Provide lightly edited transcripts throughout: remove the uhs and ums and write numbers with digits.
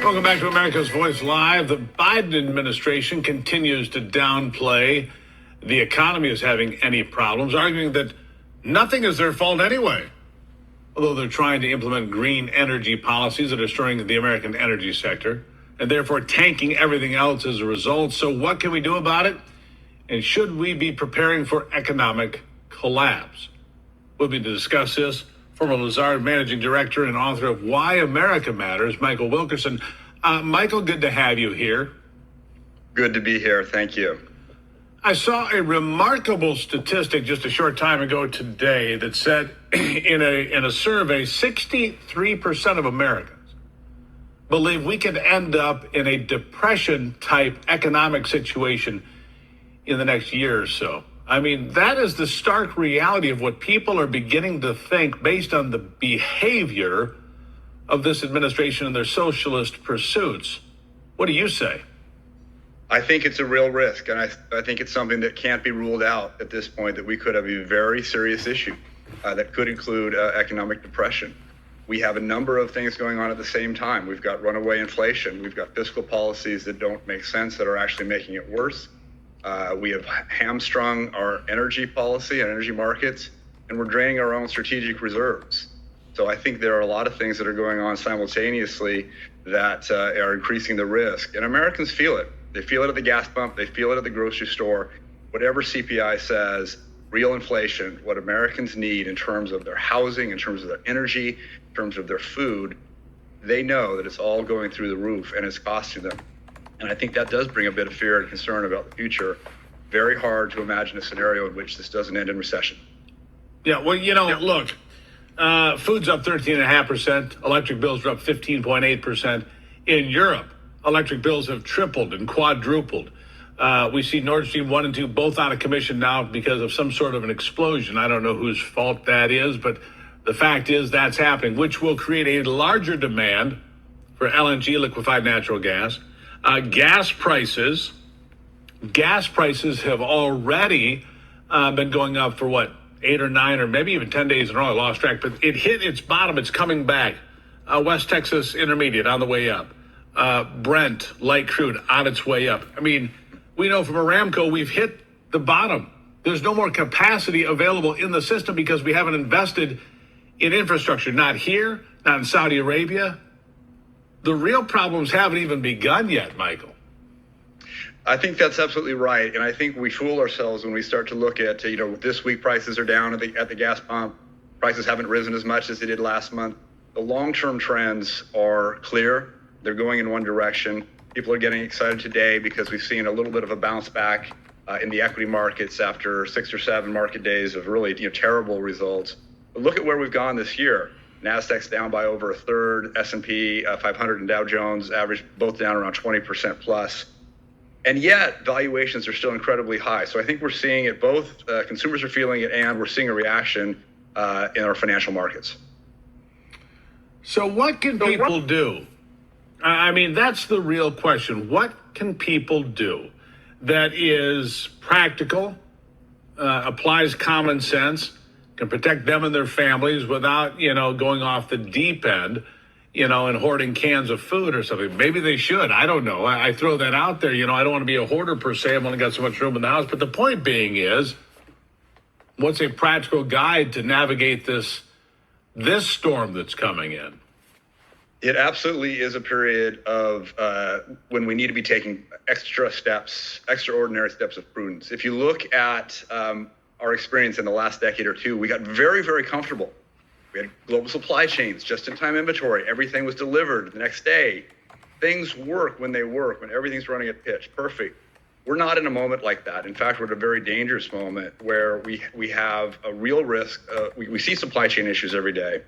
Welcome back to America's Voice Live. The Biden administration continues to downplay the economy as having any problems, arguing that nothing is their fault anyway. Although they're trying to implement green energy policies that are destroying the American energy sector and therefore tanking everything else as a result. So what can we do about it? And should we be preparing for economic collapse? With me to discuss this, former Lazard managing director and author of Why America Matters, Michael Wilkerson. Michael, good to have you here. Good to be here. Thank you. I saw a remarkable statistic just a short time ago today that said in a survey, 63% of Americans believe we could end up in a depression-type economic situation in the next year or so. I mean, that is the stark reality of what people are beginning to think based on the behavior of this administration and their socialist pursuits. What do you say? I think it's a real risk, and I think it's something that can't be ruled out at this point, that we could have a very serious issue that could include economic depression. We have a number of things going on at the same time. We've got runaway inflation. We've got fiscal policies that don't make sense, that are actually making it worse. We have hamstrung our energy policy and energy markets, and we're draining our own strategic reserves. So I think there are a lot of things that are going on simultaneously that are increasing the risk. And Americans feel it. They feel it at the gas pump. They feel it at the grocery store. Whatever CPI says, real inflation, what Americans need in terms of their housing, in terms of their energy, in terms of their food, they know that it's all going through the roof and it's costing them. And I think that does bring a bit of fear and concern about the future. Very hard to imagine a scenario in which this doesn't end in recession. Yeah, well, look, food's up 13.5%. Electric bills are up 15.8%. In Europe, electric bills have tripled and quadrupled. We see Nord Stream 1 and 2 both out of commission now because of some sort of an explosion. I don't know whose fault that is, but the fact is that's happening, which will create a larger demand for LNG, liquefied natural gas. Gas prices have already been going up for 8 or 9 or maybe even 10 days in a row. I lost track, but it hit its bottom. It's coming back. West Texas Intermediate on the way up. Brent light crude on its way up. I mean, we know from Aramco we've hit the bottom. There's no more capacity available in the system because we haven't invested in infrastructure. Not here, not in Saudi Arabia. The real problems haven't even begun yet, Michael. I think that's absolutely right. And I think we fool ourselves when we start to look at, this week prices are down at the gas pump. Prices haven't risen as much as they did last month. The long-term trends are clear. They're going in one direction. People are getting excited today because we've seen a little bit of a bounce back in the equity markets after 6 or 7 market days of really terrible results. But look at where we've gone this year. NASDAQ's down by over a third. S&P 500 and Dow Jones average both down around 20% plus. And yet valuations are still incredibly high. So I think we're seeing it both. Consumers are feeling it, and we're seeing a reaction in our financial markets. So what can people do? I mean, that's the real question. What can people do that is practical, applies common sense, can protect them and their families without, going off the deep end, and hoarding cans of food or something? Maybe they should. I don't know. I throw that out there. I don't want to be a hoarder per se. I've only got so much room in the house. But the point being is, what's a practical guide to navigate this storm that's coming in? It absolutely is a period of when we need to be taking extraordinary steps of prudence. If you look at our experience in the last decade or two, we got very, very comfortable. We had global supply chains, just-in-time inventory. Everything was delivered the next day. Things work when they work, when everything's running at pitch. Perfect. We're not in a moment like that. In fact, we're at a very dangerous moment where we have a real risk. We see supply chain issues every day.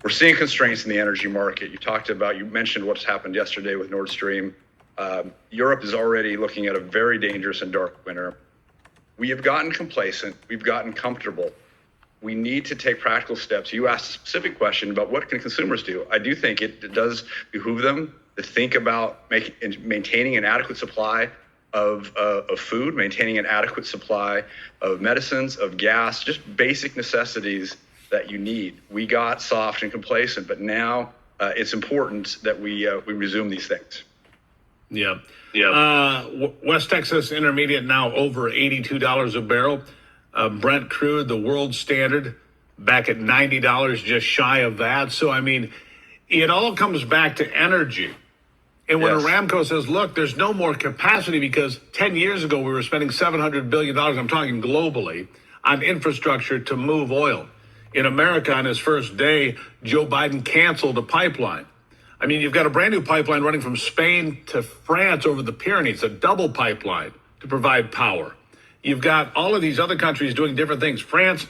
We're seeing constraints in the energy market. You mentioned what's happened yesterday with Nord Stream. Europe is already looking at a very dangerous and dark winter. We have gotten complacent. We've gotten comfortable. We need to take practical steps. You asked a specific question about what can consumers do. I do think it does behoove them to think about maintaining an adequate supply of food, maintaining an adequate supply of medicines, of gas, just basic necessities that you need. We got soft and complacent, but now it's important that we resume these things. Yeah. West Texas Intermediate now over $82 a barrel. Brent crude, the world standard, back at $90, just shy of that. So, I mean, it all comes back to energy. And when Yes. Aramco says, look, there's no more capacity because 10 years ago we were spending $700 billion, I'm talking globally, on infrastructure to move oil. In America, on his first day, Joe Biden canceled a pipeline. I mean, you've got a brand new pipeline running from Spain to France over the Pyrenees, a double pipeline to provide power. You've got all of these other countries doing different things. France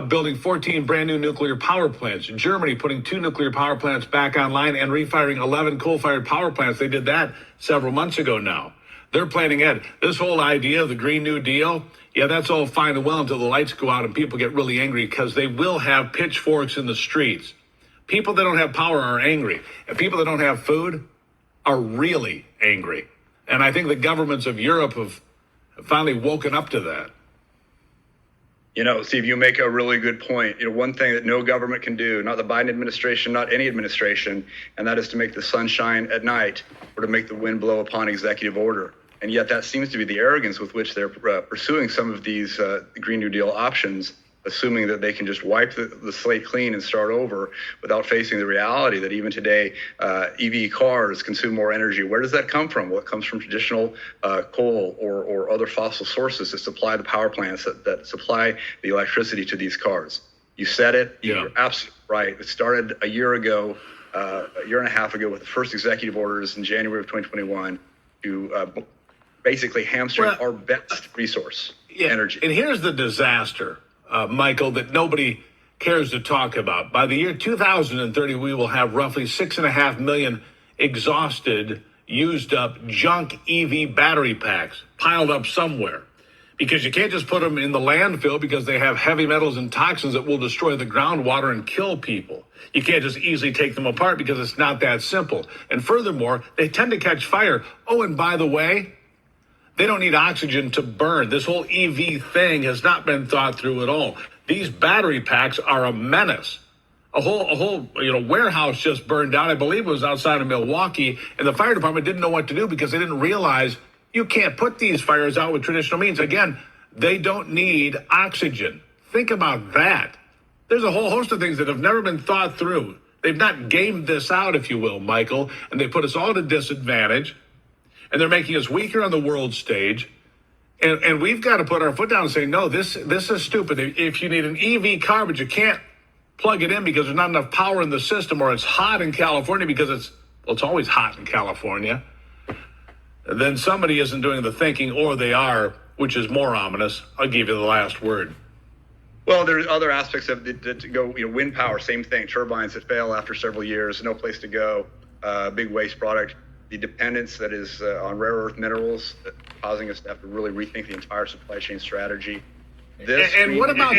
building 14 brand new nuclear power plants. Germany putting 2 nuclear power plants back online and refiring 11 coal-fired power plants. They did that several months ago now. They're planning ahead. This whole idea of the Green New Deal, yeah, that's all fine and well until the lights go out and people get really angry because they will have pitchforks in the streets. People that don't have power are angry. And people that don't have food are really angry. And I think the governments of Europe have finally woken up to that. Steve, you make a really good point. One thing that no government can do, not the Biden administration, not any administration, and that is to make the sun shine at night or to make the wind blow upon executive order. And yet that seems to be the arrogance with which they're pursuing some of these Green New Deal options, assuming that they can just wipe the slate clean and start over without facing the reality that even today, EV cars consume more energy. Where does that come from? Well, it comes from traditional coal or other fossil sources that supply the power plants that supply the electricity to these cars. You said it. Yeah. You're absolutely right. It started a year ago, a year and a half ago with the first executive orders in January of 2021 to basically hamstring our best resource, energy. And here's the disaster, Michael, that nobody cares to talk about. By the year 2030, we will have roughly 6.5 million exhausted, used up junk EV battery packs piled up somewhere. Because you can't just put them in the landfill because they have heavy metals and toxins that will destroy the groundwater and kill people. You can't just easily take them apart because it's not that simple. And furthermore, they tend to catch fire. Oh, and by the way, they don't need oxygen to burn. This whole EV thing has not been thought through at all. These battery packs are a menace. A whole warehouse just burned down. I believe it was outside of Milwaukee, and the fire department didn't know what to do because they didn't realize you can't put these fires out with traditional means. Again, they don't need oxygen. Think about that. There's a whole host of things that have never been thought through. They've not gamed this out, if you will, Michael, and they put us all at a disadvantage. And they're making us weaker on the world stage. And we've got to put our foot down and say, no, this is stupid. If you need an EV car, but you can't plug it in because there's not enough power in the system, or it's hot in California because it's always hot in California, then somebody isn't doing the thinking, or they are, which is more ominous. I'll give you the last word. Well, there's other aspects of it that go, wind power, same thing. Turbines that fail after several years, no place to go, big waste product. The dependence that is on rare earth minerals, causing us to have to really rethink the entire supply chain strategy. What about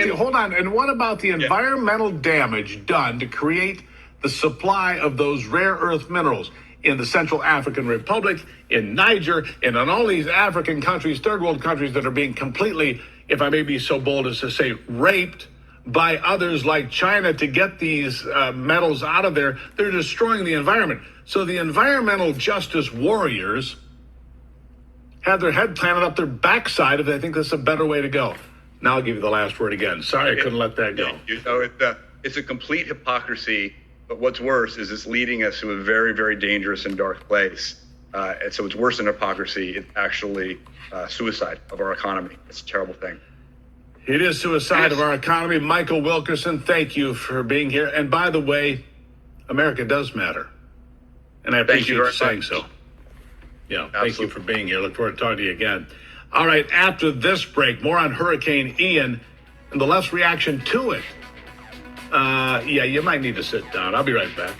the environmental damage done to create the supply of those rare earth minerals in the Central African Republic, in Niger, and in all these African countries, third world countries that are being completely, if I may be so bold as to say, raped by others like China to get these metals out of there? They're destroying the environment. So the environmental justice warriors have their head planted up their backside if they think this is a better way to go. Now I'll give you the last word again. Sorry, I couldn't let that go. It's a complete hypocrisy, but what's worse is it's leading us to a very, very dangerous and dark place. And so it's worse than hypocrisy. It's actually suicide of our economy. It's a terrible thing. It is suicide of our economy. Michael Wilkerson, thank you for being here. And by the way, America does matter. And I appreciate you saying so. Yeah, thank you for being here. Look forward to talking to you again. All right, after this break, more on Hurricane Ian and the left's reaction to it. You might need to sit down. I'll be right back.